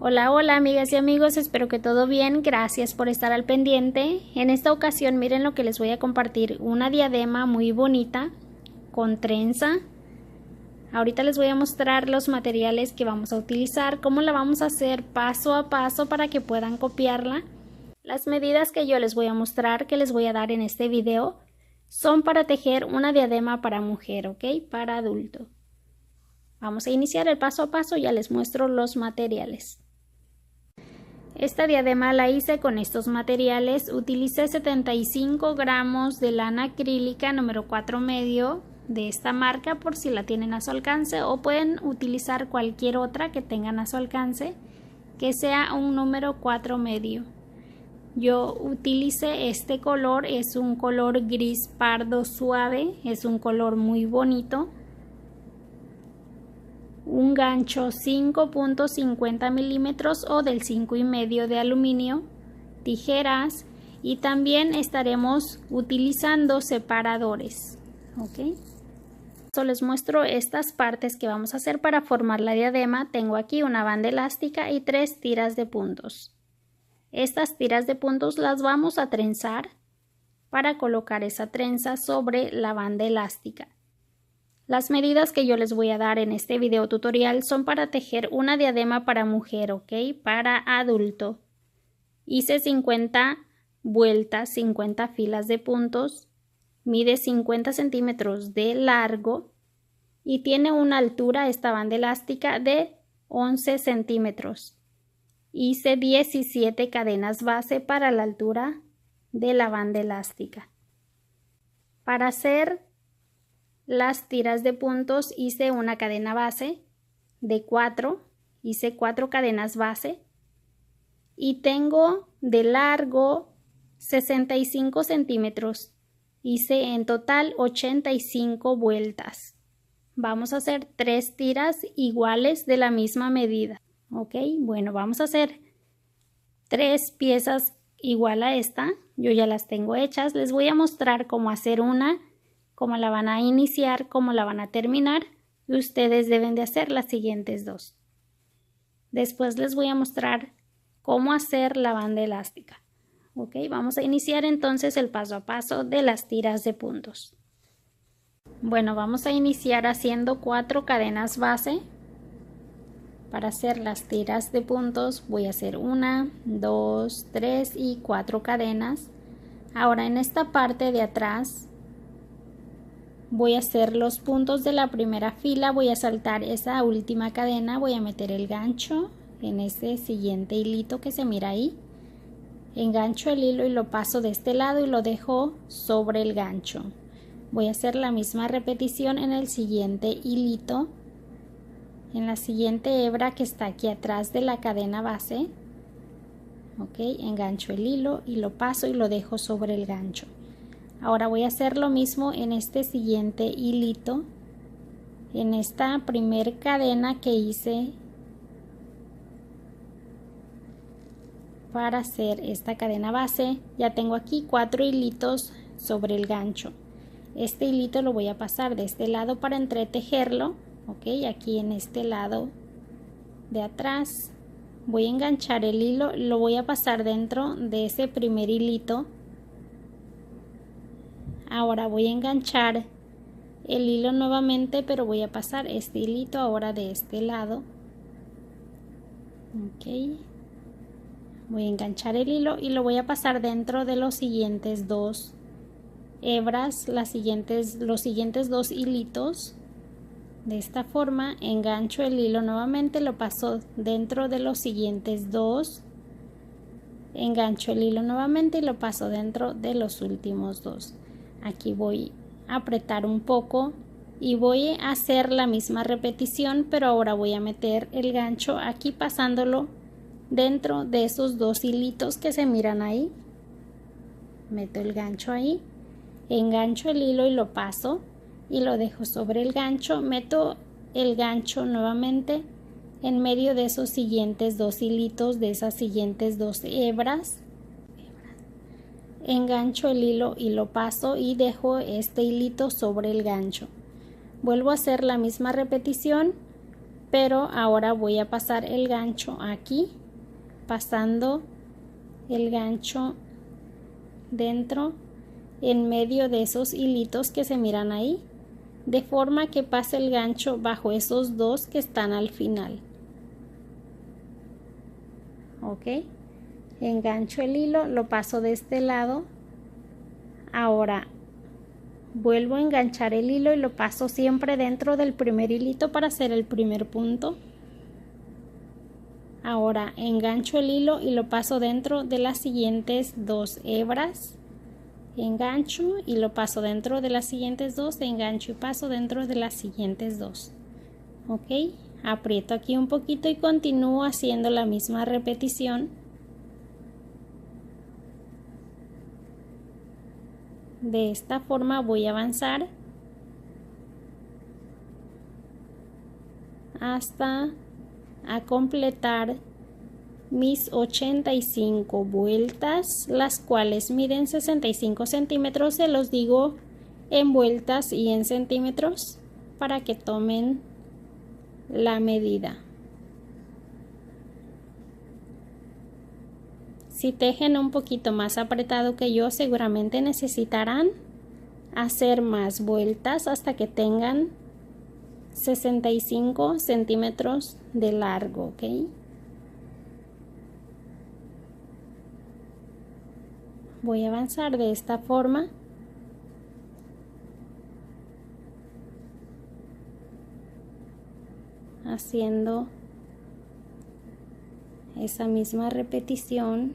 Hola, hola amigas y amigos, espero que todo bien, gracias por estar al pendiente. En esta ocasión miren lo que les voy a compartir, una diadema muy bonita con trenza. Ahorita les voy a mostrar los materiales que vamos a utilizar, cómo la vamos a hacer paso a paso para que puedan copiarla. Las medidas que yo les voy a mostrar, que les voy a dar en este video, son para tejer una diadema para mujer, ¿ok? Para adulto. Vamos a iniciar el paso a paso, ya les muestro los materiales. Esta diadema la hice con estos materiales, utilicé 75 gramos de lana acrílica número 4 medio de esta marca por si la tienen a su alcance, o pueden utilizar cualquier otra que tengan a su alcance que sea un número 4 medio. Yo utilicé este color, es un color gris pardo suave, es un color muy bonito. Un gancho 5.50 milímetros o del 5,5 de aluminio, tijeras, y también estaremos utilizando separadores, ¿ok? Les muestro estas partes que vamos a hacer para formar la diadema. Tengo aquí una banda elástica y 3 tiras de puntos. Estas tiras de puntos las vamos a trenzar para colocar esa trenza sobre la banda elástica. Las medidas que yo les voy a dar en este video tutorial son para tejer una diadema para mujer, ¿ok? Para adulto. Hice 50 vueltas, 50 filas de puntos, mide 50 centímetros de largo y tiene una altura esta banda elástica de 11 centímetros. Hice 17 cadenas base para la altura de la banda elástica. Para hacer las tiras de puntos hice una cadena base de 4, hice 4 cadenas base y tengo de largo 65 centímetros. Hice en total 85 vueltas. Vamos a hacer 3 tiras iguales de la misma medida. Ok, bueno, vamos a hacer 3 piezas igual a esta. Yo ya las tengo hechas. Les voy a mostrar cómo hacer una, cómo la van a iniciar, cómo la van a terminar, y ustedes deben de hacer las siguientes 2. Después les voy a mostrar cómo hacer la banda elástica. Ok, vamos a iniciar entonces el paso a paso de las tiras de puntos. Bueno, vamos a iniciar haciendo 4 cadenas base. Para hacer las tiras de puntos voy a hacer 1, 2, 3 y 4 cadenas. Ahora en esta parte de atrás voy a hacer los puntos de la primera fila, voy a saltar esa última cadena, voy a meter el gancho en ese siguiente hilito que se mira ahí, engancho el hilo y lo paso de este lado y lo dejo sobre el gancho. Voy a hacer la misma repetición en el siguiente hilito, en la siguiente hebra que está aquí atrás de la cadena base. Ok, engancho el hilo y lo paso y lo dejo sobre el gancho. Ahora voy a hacer lo mismo en este siguiente hilito, en esta primer cadena que hice para hacer esta cadena base. Ya tengo aquí 4 hilitos sobre el gancho. Este hilito lo voy a pasar de este lado para entretejerlo, ok, aquí en este lado de atrás. Voy a enganchar el hilo, lo voy a pasar dentro de ese primer hilito. Ahora voy a enganchar el hilo nuevamente, pero voy a pasar este hilito ahora de este lado. Ok, voy a enganchar el hilo y lo voy a pasar dentro de los siguientes 2 hebras, los siguientes 2 hilitos. De esta forma engancho el hilo nuevamente, lo paso dentro de los siguientes 2, engancho el hilo nuevamente y lo paso dentro de los últimos 2. Aquí voy a apretar un poco y voy a hacer la misma repetición, pero ahora voy a meter el gancho aquí pasándolo dentro de esos 2 hilitos que se miran ahí. Meto el gancho ahí, engancho el hilo y lo paso y lo dejo sobre el gancho. Meto el gancho nuevamente en medio de esos siguientes 2 hilitos, de esas siguientes 2 hebras. Engancho el hilo y lo paso y dejo este hilito sobre el gancho. Vuelvo a hacer la misma repetición, pero ahora voy a pasar el gancho aquí, pasando el gancho dentro, en medio de esos hilitos que se miran ahí, de forma que pase el gancho bajo esos dos que están al final. Ok, engancho el hilo, lo paso de este lado. Ahora vuelvo a enganchar el hilo y lo paso siempre dentro del primer hilito para hacer el primer punto. Ahora engancho el hilo y lo paso dentro de las siguientes dos hebras. Engancho y lo paso dentro de las siguientes dos, engancho y paso dentro de las siguientes dos. Ok, aprieto aquí un poquito y continúo haciendo la misma repetición. De esta forma voy a avanzar hasta a completar mis 85 vueltas, las cuales miden 65 centímetros. Se los digo en vueltas y en centímetros para que tomen la medida. Si tejen un poquito más apretado que yo, seguramente necesitarán hacer más vueltas hasta que tengan 65 centímetros de largo, ¿ok? Voy a avanzar de esta forma. Haciendo esa misma repetición.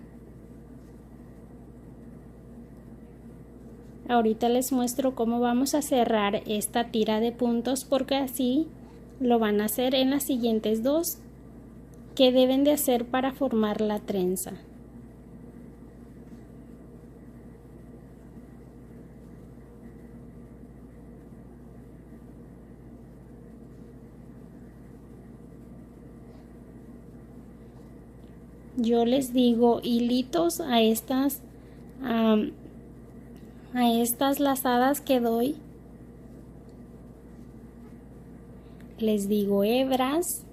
Ahorita les muestro cómo vamos a cerrar esta tira de puntos, porque así lo van a hacer en las siguientes dos que deben de hacer para formar la trenza. Yo les digo hilitos a estas lazadas que doy. Les digo hebras.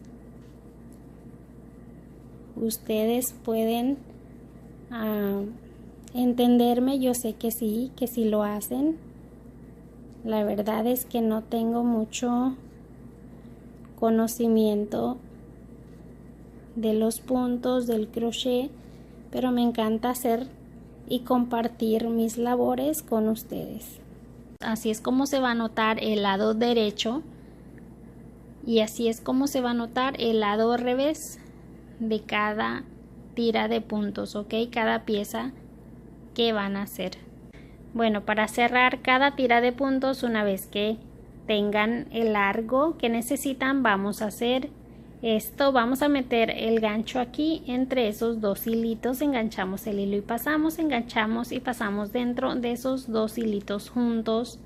Ustedes pueden entenderme, yo sé que sí lo hacen. La verdad es que no tengo mucho conocimiento de los puntos del crochet, pero me encanta hacer y compartir mis labores con ustedes. Así es como se va a notar el lado derecho y así es como se va a notar el lado revés de cada tira de puntos, ok, cada pieza que van a hacer. Bueno, para cerrar cada tira de puntos, una vez que tengan el largo que necesitan, vamos a hacer esto. Vamos a meter el gancho aquí entre esos dos hilitos, enganchamos el hilo y pasamos, enganchamos y pasamos dentro de esos dos hilitos juntos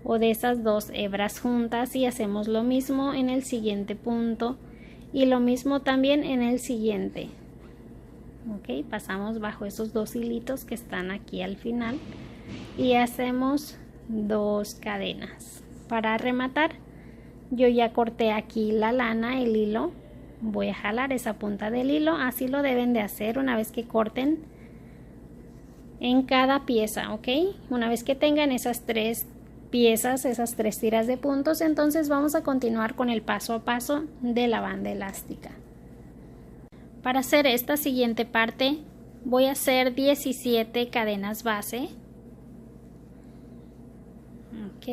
o de esas dos hebras juntas, y hacemos lo mismo en el siguiente punto y lo mismo también en el siguiente. Ok, pasamos bajo esos dos hilitos que están aquí al final y hacemos dos cadenas. Para rematar, yo ya corté aquí la lana, el hilo. Voy a jalar esa punta del hilo, así lo deben de hacer una vez que corten en cada pieza, ok. Una vez que tengan esas tres piezas, esas tres tiras de puntos, entonces vamos a continuar con el paso a paso de la banda elástica. Para hacer esta siguiente parte voy a hacer 17 cadenas base. Ok,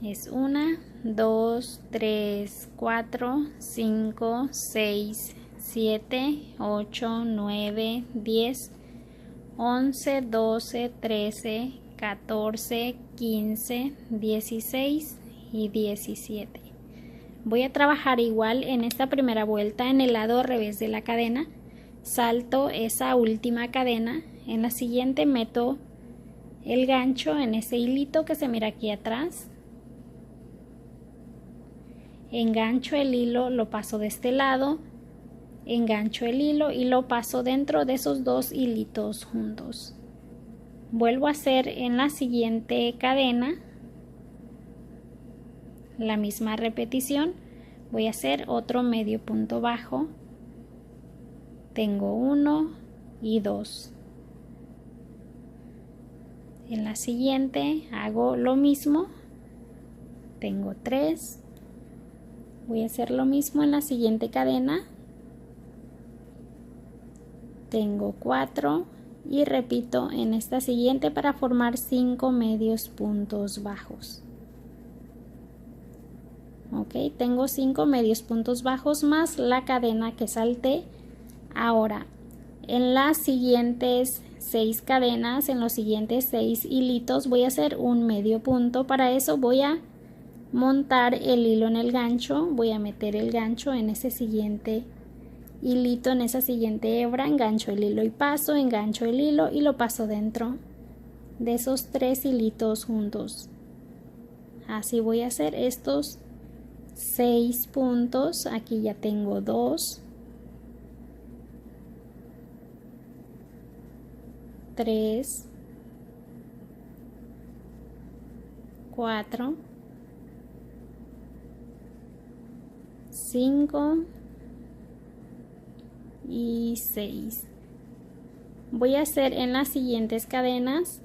es 1, 2, 3, 4, 5, 6, 7, 8, 9, 10, 11, 12, 13, 14, 15, 16 y 17. Voy a trabajar igual en esta primera vuelta en el lado revés de la cadena. Salto esa última cadena, en la siguiente meto el gancho en ese hilito que se mira aquí atrás, engancho el hilo, lo paso de este lado, engancho el hilo y lo paso dentro de esos dos hilitos juntos. Vuelvo a hacer en la siguiente cadena la misma repetición, Voy a hacer otro medio punto bajo. Tengo 1 y 2. En la siguiente hago lo mismo. Tengo 3. Voy a hacer lo mismo en la siguiente cadena. Tengo 4 y repito en esta siguiente para formar 5 medios puntos bajos. Ok, tengo 5 medios puntos bajos más la cadena que salté. Ahora, en las siguientes 6 cadenas, en los siguientes 6 hilitos voy a hacer un medio punto. Para eso voy a montar el hilo en el gancho, voy a meter el gancho en ese siguiente hilito, en esa siguiente hebra, engancho el hilo y paso, engancho el hilo y lo paso dentro de esos 3 hilitos juntos. Así voy a hacer estos 6 puntos. Aquí ya tengo 2, 3, 4, 5 y 6. Voy a hacer en las siguientes cadenas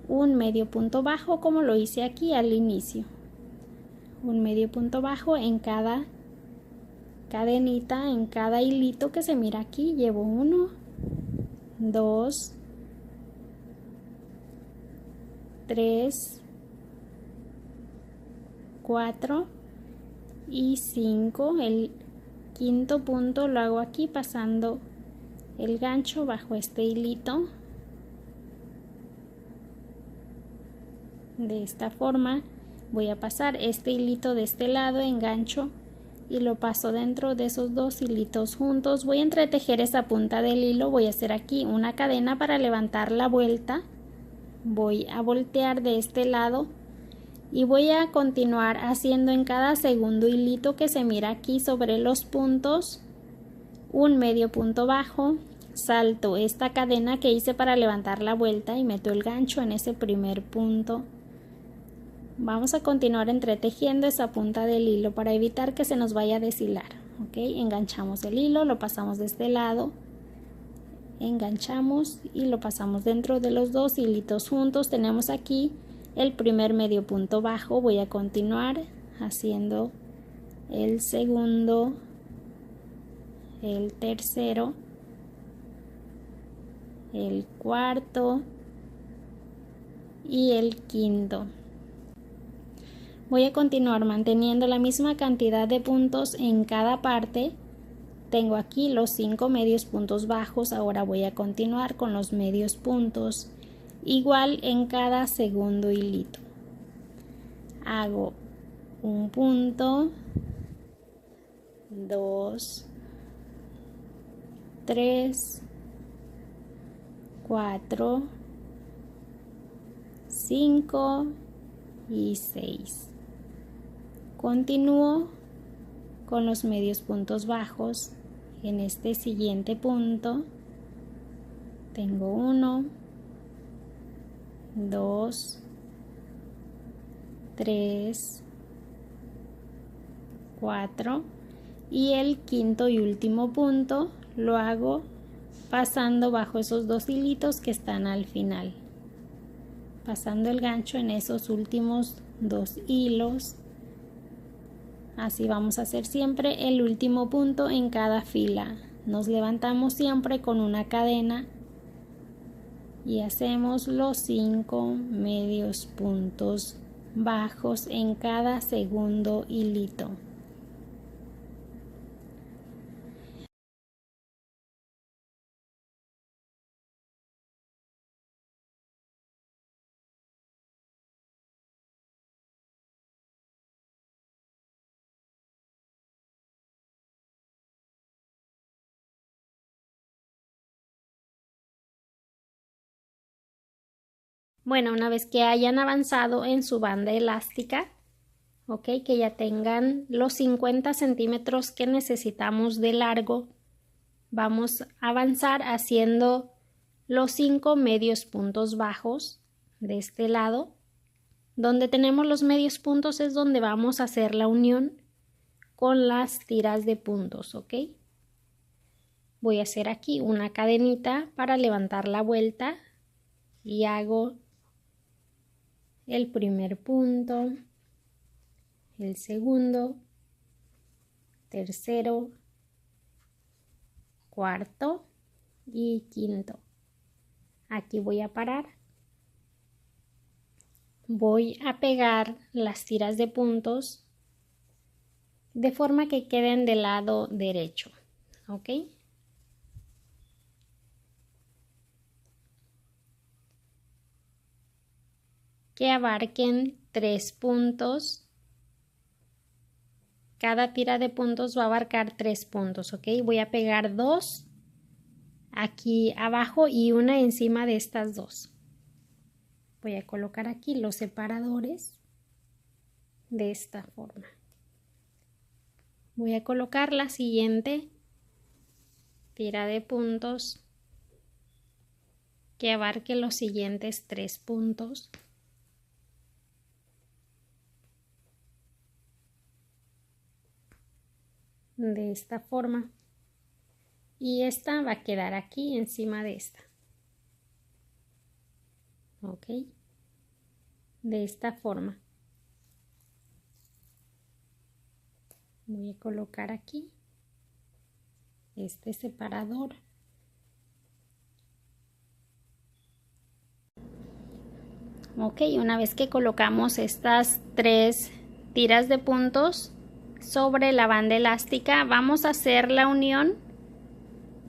un medio punto bajo como lo hice aquí al inicio. Un medio punto bajo en cada cadenita, en cada hilito que se mira aquí. Llevo 1, 2, 3, 4 y 5. El quinto punto lo hago aquí pasando el gancho bajo este hilito. De esta forma voy a pasar este hilito de este lado, engancho y lo paso dentro de esos 2 hilitos juntos. Voy a entretejer esa punta del hilo, voy a hacer aquí una cadena para levantar la vuelta. Voy a voltear de este lado y voy a continuar haciendo en cada segundo hilito que se mira aquí sobre los puntos un medio punto bajo. Salto esta cadena que hice para levantar la vuelta y meto el gancho en ese primer punto. Vamos a continuar entretejiendo esa punta del hilo para evitar que se nos vaya a deshilar. Ok, enganchamos el hilo, lo pasamos de este lado, enganchamos y lo pasamos dentro de los 2 hilitos juntos. Tenemos aquí el primer medio punto bajo. Voy a continuar haciendo el segundo, el tercero, el cuarto y el quinto. Voy a continuar manteniendo la misma cantidad de puntos en cada parte. Tengo aquí los 5 medios puntos bajos. Ahora voy a continuar con los medios puntos igual en cada segundo hilito. Hago un punto, 2, 3, 4, 5 y 6. Continúo con los medios puntos bajos. En este siguiente punto tengo 1, 2, 3, 4 y el quinto y último punto lo hago pasando bajo esos 2 hilitos que están al final, pasando el gancho en esos últimos 2 hilos. Así vamos a hacer siempre el último punto en cada fila. Nos levantamos siempre con una cadena y hacemos los 5 medios puntos bajos en cada segundo hilito. Bueno, una vez que hayan avanzado en su banda elástica, ok, que ya tengan los 50 centímetros que necesitamos de largo, vamos a avanzar haciendo los 5 medios puntos bajos de este lado. Donde tenemos los medios puntos es donde vamos a hacer la unión con las tiras de puntos, ¿ok? Voy a hacer aquí una cadenita para levantar la vuelta y hago el primer punto, el segundo, tercero, cuarto y quinto. Aquí voy a parar. Voy a pegar las tiras de puntos de forma que queden del lado derecho, ¿ok? Que abarquen 3 puntos. Cada tira de puntos va a abarcar 3 puntos, ¿ok? Voy a pegar 2 aquí abajo y una encima de estas 2. Voy a colocar aquí los separadores de esta forma. Voy a colocar la siguiente tira de puntos que abarque los siguientes 3 puntos. De esta forma. Y esta va a quedar aquí encima de esta. Ok. De esta forma. Voy a colocar aquí este separador. Ok, una vez que colocamos estas 3 tiras de puntos sobre la banda elástica, vamos a hacer la unión.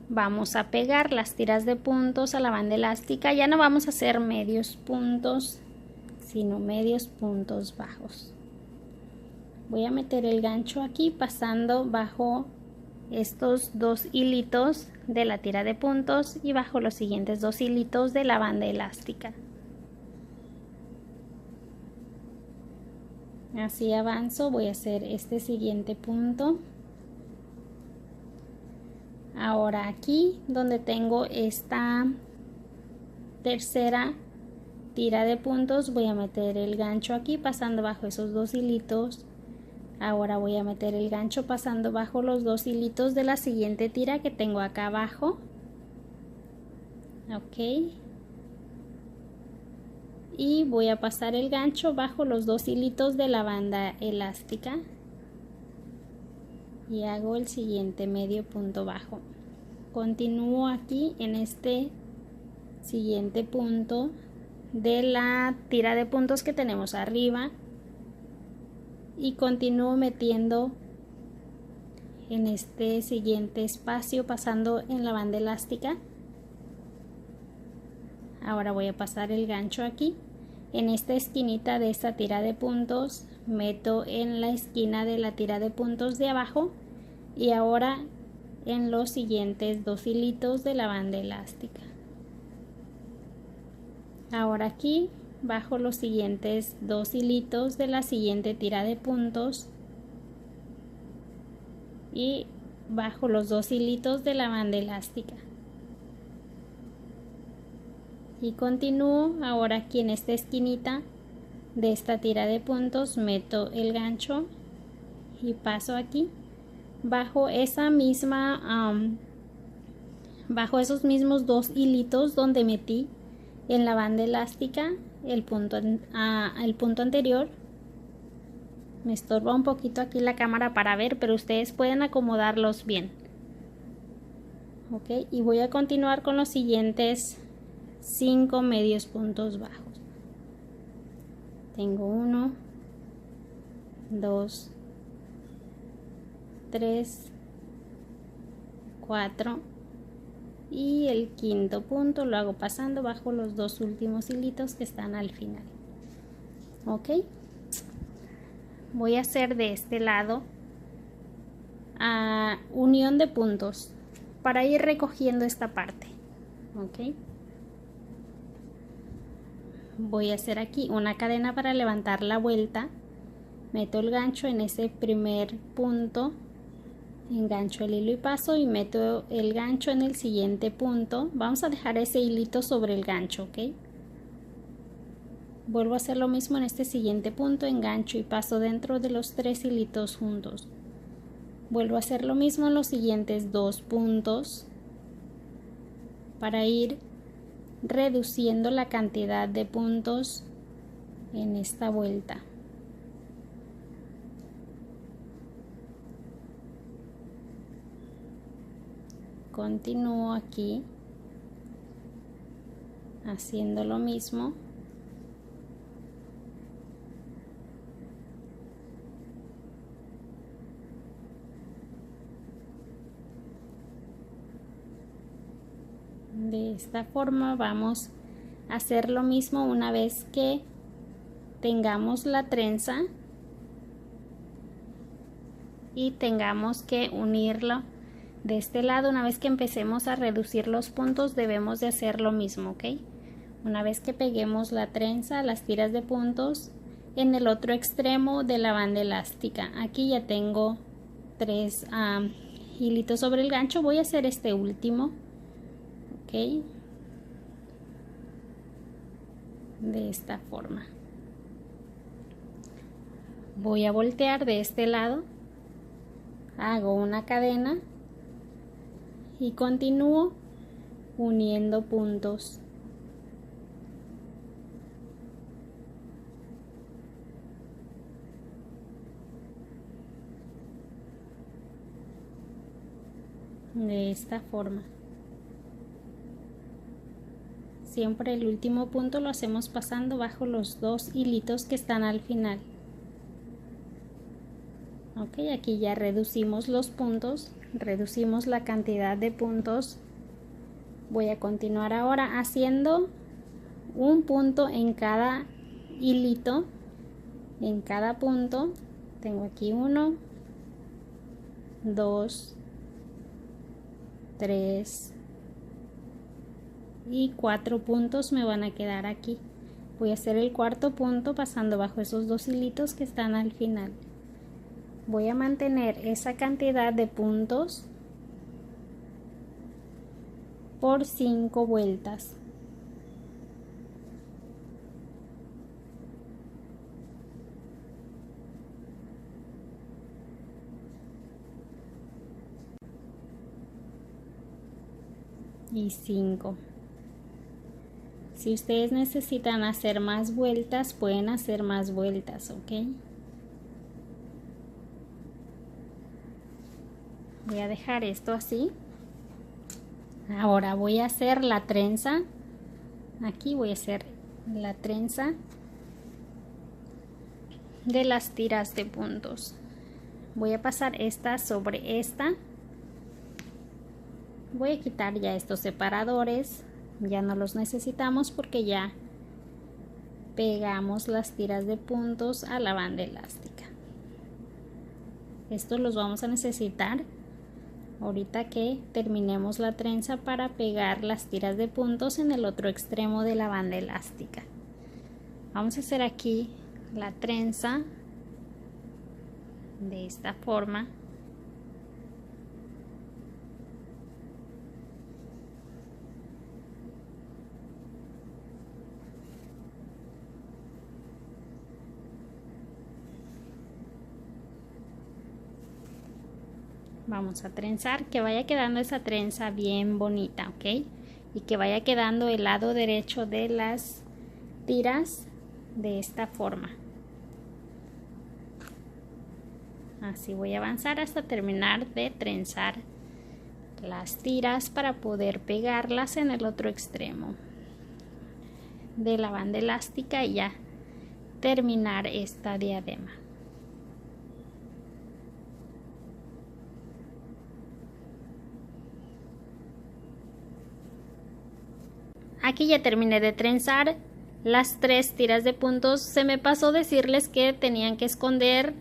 Vamos a pegar las tiras de puntos a la banda elástica. Ya no vamos a hacer medios puntos, sino medios puntos bajos. Voy a meter el gancho aquí pasando bajo estos 2 hilitos de la tira de puntos y bajo los siguientes 2 hilitos de la banda elástica. Así avanzo, voy a hacer este siguiente punto. Ahora aquí donde tengo esta tercera tira de puntos, voy a meter el gancho aquí pasando bajo esos 2 hilitos. Ahora voy a meter el gancho pasando bajo los 2 hilitos de la siguiente tira que tengo acá abajo. Ok. Y voy a pasar el gancho bajo los 2 hilitos de la banda elástica. Y hago el siguiente medio punto bajo. Continúo aquí en este siguiente punto de la tira de puntos que tenemos arriba. Y continúo metiendo en este siguiente espacio pasando en la banda elástica. Ahora voy a pasar el gancho aquí. En esta esquinita de esta tira de puntos meto en la esquina de la tira de puntos de abajo y ahora en los siguientes 2 hilitos de la banda elástica. Ahora aquí bajo los siguientes 2 hilitos de la siguiente tira de puntos y bajo los 2 hilitos de la banda elástica. Y continúo ahora aquí en esta esquinita de esta tira de puntos, meto el gancho y paso aquí bajo esa misma bajo esos mismos 2 hilitos donde metí en la banda elástica el punto anterior. Me estorba un poquito aquí la cámara para ver, pero ustedes pueden acomodarlos bien. Ok, y voy a continuar con los siguientes 5 medios puntos bajos. Tengo 1, 2, 3, 4 y el quinto punto lo hago pasando bajo los 2 últimos hilitos que están al final. Ok, voy a hacer de este lado unión de puntos para ir recogiendo esta parte. Ok, voy a hacer aquí una cadena para levantar la vuelta. Meto el gancho en ese primer punto, engancho el hilo y paso y meto el gancho en el siguiente punto. Vamos a dejar ese hilito sobre el gancho, ok. Vuelvo a hacer lo mismo en este siguiente punto, engancho y paso dentro de los 3 hilitos juntos. Vuelvo a hacer lo mismo en los siguientes 2 puntos para ir reduciendo la cantidad de puntos en esta vuelta. Continúo aquí haciendo lo mismo. De esta forma vamos a hacer lo mismo una vez que tengamos la trenza y tengamos que unirlo de este lado. Una vez que empecemos a reducir los puntos debemos de hacer lo mismo, ¿ok? Una vez que peguemos la trenza, las tiras de puntos en el otro extremo de la banda elástica. Aquí ya tengo 3 hilitos sobre el gancho. Voy a hacer este último, ¿ok? De esta forma. Voy a voltear de este lado, hago una cadena y continúo uniendo puntos. De esta forma. Siempre el último punto lo hacemos pasando bajo los 2 hilitos que están al final. Ok, aquí ya reducimos los puntos, reducimos la cantidad de puntos. Voy a continuar ahora haciendo un punto en cada hilito. En cada punto tengo aquí 1, 2, 3 y 4 puntos me van a quedar aquí. Voy a hacer el cuarto punto pasando bajo esos 2 hilitos que están al final. Voy a mantener esa cantidad de puntos por 5 vueltas. Y 5. Si ustedes necesitan hacer más vueltas, pueden hacer más vueltas, ¿ok? Voy a dejar esto así. Ahora voy a hacer la trenza. Aquí voy a hacer la trenza de las tiras de puntos. Voy a pasar esta sobre esta. Voy a quitar ya estos separadores. Ya no los necesitamos porque ya pegamos las tiras de puntos a la banda elástica. Estos los vamos a necesitar ahorita que terminemos la trenza para pegar las tiras de puntos en el otro extremo de la banda elástica. Vamos a hacer aquí la trenza de esta forma. Vamos a trenzar, que vaya quedando esa trenza bien bonita, ¿ok? Y que vaya quedando el lado derecho de las tiras de esta forma. Así voy a avanzar hasta terminar de trenzar las tiras para poder pegarlas en el otro extremo de la banda elástica y ya terminar esta diadema. Aquí ya terminé de trenzar las 3 tiras de puntos. Se me pasó decirles que tenían que esconder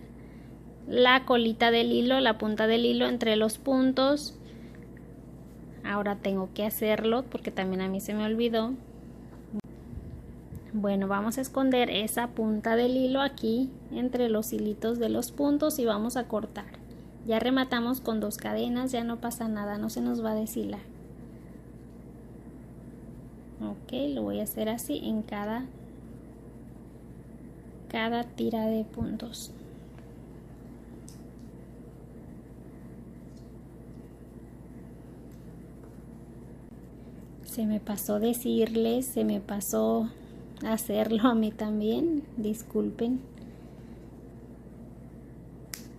la colita del hilo, la punta del hilo entre los puntos. Ahora tengo que hacerlo porque también a mí se me olvidó. Bueno, vamos a esconder esa punta del hilo aquí entre los hilitos de los puntos y vamos a cortar. Ya rematamos con 2 cadenas, ya no pasa nada, no se nos va a deshilar. Ok, lo voy a hacer así en cada tira de puntos. Se me pasó decirles, se me pasó hacerlo a mí también, disculpen.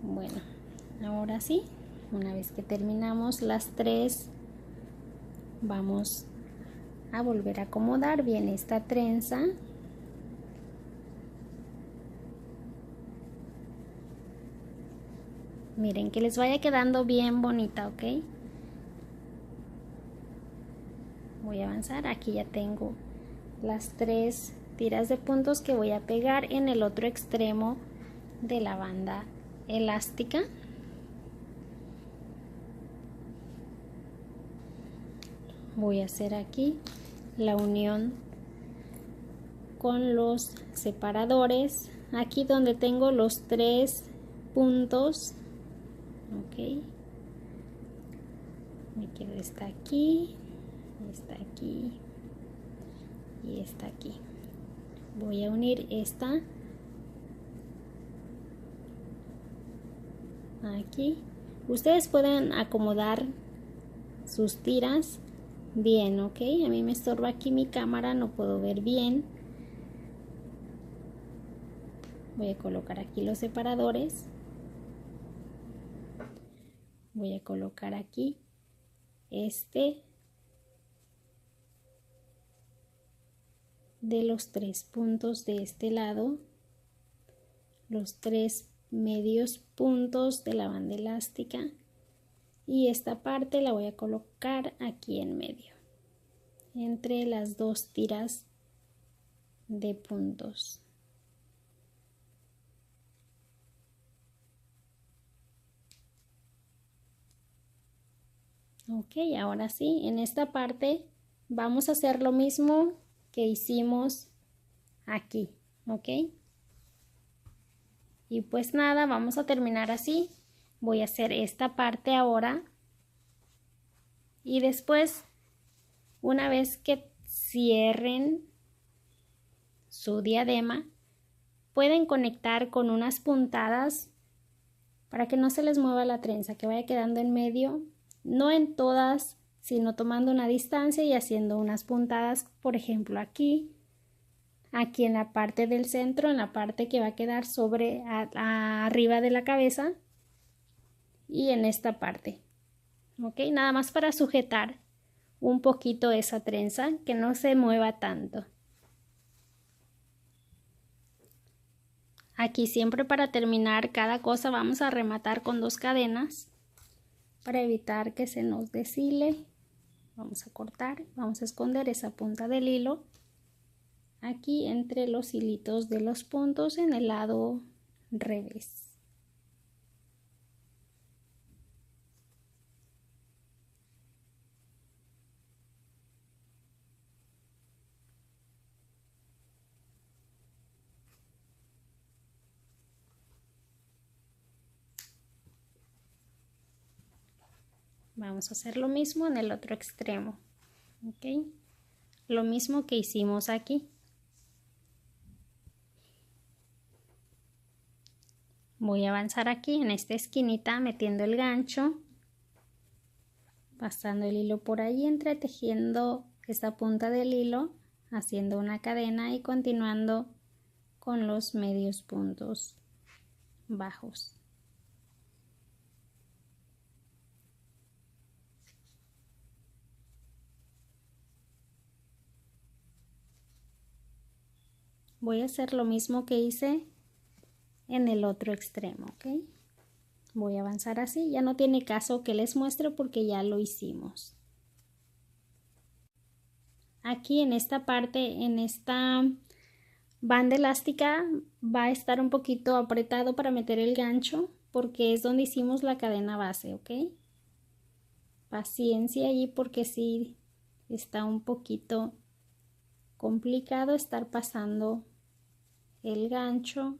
Bueno, ahora sí, una vez que terminamos las 3, vamos a volver a acomodar bien esta trenza. Miren, que les vaya quedando bien bonita, ¿ok? Voy a avanzar, aquí ya tengo las 3 tiras de puntos que voy a pegar en el otro extremo de la banda elástica. Voy a hacer aquí la unión con los separadores, aquí donde tengo los 3 puntos, ok, me quedo esta aquí y esta aquí. Voy a unir esta aquí. Ustedes pueden acomodar sus tiras bien, ok. A mí me estorba aquí mi cámara, no puedo ver bien. Voy a colocar aquí los separadores. Voy a colocar aquí de los 3 puntos de este lado, los 3 medios puntos de la banda elástica, y esta parte la voy a colocar aquí en medio, entre las 2 tiras de puntos. Ok, ahora sí, en esta parte vamos a hacer lo mismo que hicimos aquí, ok. Y pues nada, vamos a terminar así. Voy a hacer esta parte ahora y después, una vez que cierren su diadema, pueden conectar con unas puntadas para que no se les mueva la trenza, que vaya quedando en medio, no en todas, sino tomando una distancia y haciendo unas puntadas, por ejemplo aquí en la parte del centro, en la parte que va a quedar sobre arriba de la cabeza, y en esta parte, ok, nada más para sujetar un poquito esa trenza, que no se mueva tanto. Aquí siempre, para terminar cada cosa, vamos a rematar con 2 cadenas para evitar que se nos deshile. Vamos a cortar, vamos a esconder esa punta del hilo aquí entre los hilitos de los puntos en el lado revés. Vamos a hacer lo mismo en el otro extremo, ok, lo mismo que hicimos aquí. Voy a avanzar aquí en esta esquinita metiendo el gancho, pasando el hilo por ahí, entretejiendo esta punta del hilo, haciendo una cadena y continuando con los medios puntos bajos. Voy a hacer lo mismo que hice en el otro extremo, ¿ok? Voy a avanzar así, ya no tiene caso que les muestre porque ya lo hicimos. Aquí en esta parte, en esta banda elástica, va a estar un poquito apretado para meter el gancho porque es donde hicimos la cadena base, ¿ok? Paciencia allí porque sí está un poquito complicado estar pasando el gancho.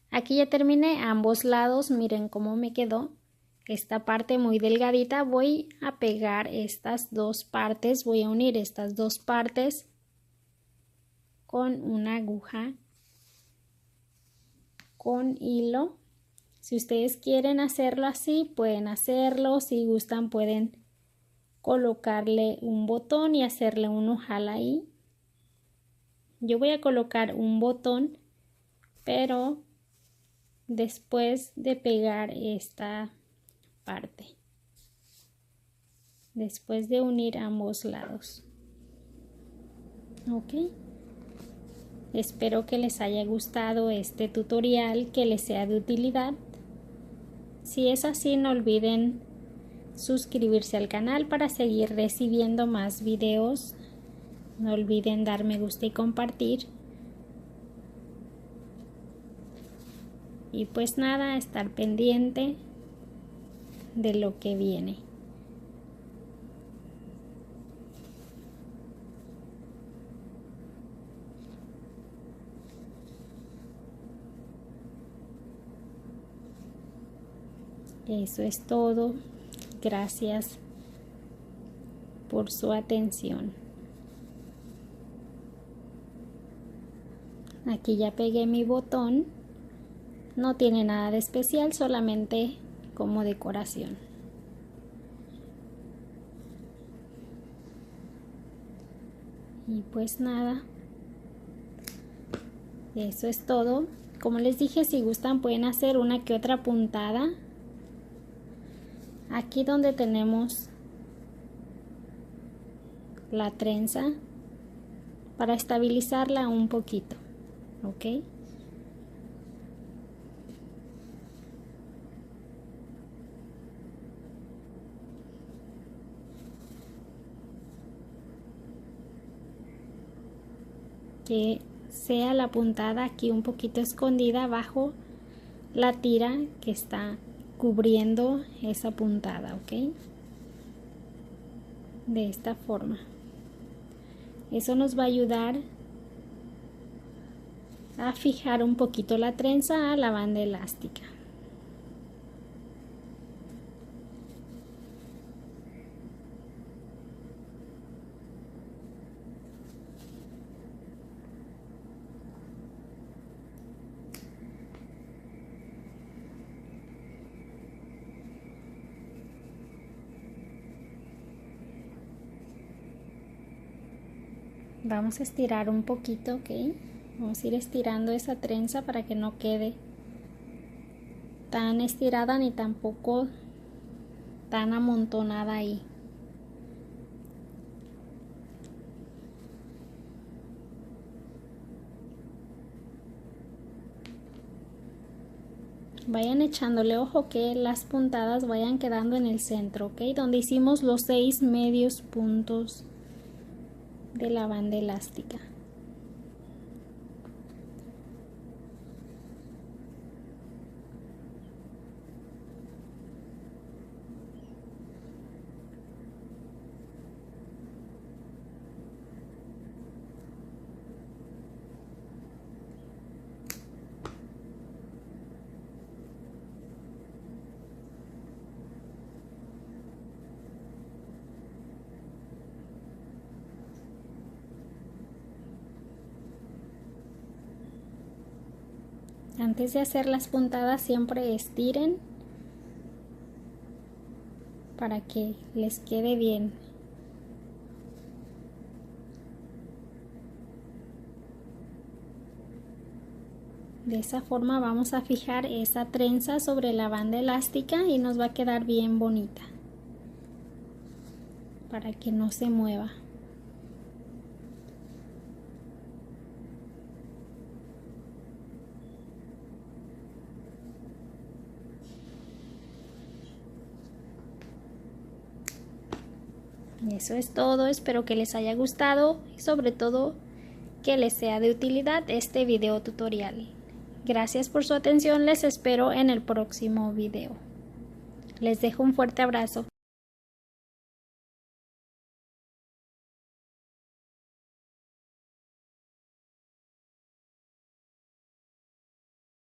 Aquí ya terminé ambos lados, miren cómo me quedó esta parte muy delgadita. Voy a pegar estas 2 partes, voy a unir estas 2 partes con una aguja con hilo. Si ustedes quieren hacerlo así, pueden hacerlo. Si gustan, pueden colocarle un botón y hacerle un ojal ahí. Yo voy a colocar un botón, pero después de pegar esta parte, después de unir ambos lados. Ok, espero que les haya gustado este tutorial, que les sea de utilidad. Si es así, no olviden suscribirse al canal para seguir recibiendo más videos. No olviden dar me gusta y compartir. Y pues nada, estar pendiente de lo que viene. Eso es todo. Gracias por su atención. Aquí ya pegué mi botón. No tiene nada de especial, solamente como decoración. Y pues nada, eso es todo. Como les dije, si gustan pueden hacer una que otra puntada aquí donde tenemos la trenza para estabilizarla un poquito. Ok, que sea la puntada aquí un poquito escondida bajo la tira que está cubriendo esa puntada. Ok, de esta forma. Eso nos va a ayudar a fijar un poquito la trenza a la banda elástica. Vamos a estirar un poquito, ok. Vamos a ir estirando esa trenza para que no quede tan estirada ni tampoco tan amontonada ahí. Vayan echándole ojo que las puntadas vayan quedando en el centro, ok, donde hicimos los 6 medios puntos de la banda elástica. Antes de hacer las puntadas siempre estiren para que les quede bien. De esa forma vamos a fijar esa trenza sobre la banda elástica y nos va a quedar bien bonita para que no se mueva. Eso es todo, espero que les haya gustado y sobre todo que les sea de utilidad este video tutorial. Gracias por su atención, les espero en el próximo video. Les dejo un fuerte abrazo.